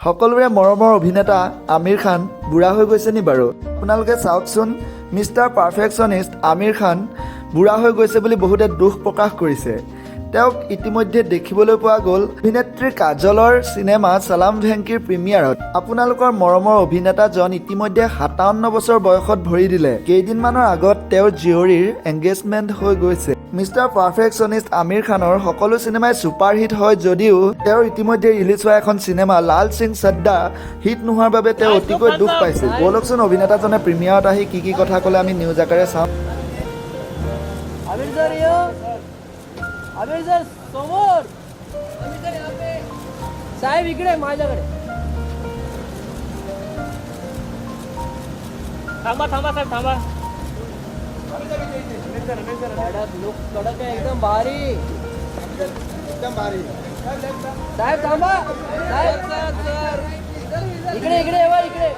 সকলোৰে মৰমৰ অভিনেতা আমিৰ খান বুঢ়া হৈ গৈছে নি বাৰু? আপোনালোকে চাওকচোন, মিষ্টাৰ পাৰফেকশ্যনিষ্ট আমিৰ খান বুঢ়া হৈ গৈছে বুলি বহুতে দুখ প্ৰকাশ কৰিছে। তেওঁক ইতিমধ্যে দেখিবলৈ পোৱা গ'ল অভিনেত্ৰী কাজলৰ চিনেমা ছালাম ভেংকিৰ প্ৰিমিয়াৰত। আপোনালোকৰ মৰমৰ অভিনেতাজন ইতিমধ্যে 57 বছৰ বয়সত ভৰি দিলে। কেইদিনমানৰ আগত তেওঁৰ জীয়ৰীৰ এংগেজমেণ্ট হৈ গৈছে। মিষ্টাৰ পাৰফেকশ্যনিষ্ট আমিৰ খানৰ সকলো চিনেমাই ছুপাৰহিট হয় যদিও তেওঁৰ ইতিমধ্যে ৰিলিজ হোৱা এখন চিনেমা লাল সিং চাড্ডা হিট নোহোৱাৰ বাবে তেওঁ অতিকৈ দুখ পাইছিল। ব'লকচোন অভিনেতাজনে প্ৰিমিয়াৰত আহি কি কথা ক'লে আমি নিউজ আকাৰে চাওঁ। आमिर सर समोर साहेब इकडे माझ्याकडे थांबा साहेब थांबा. लुक कडक आहे एकदम भारी साहेब थांबा साहेब इकडे इकडे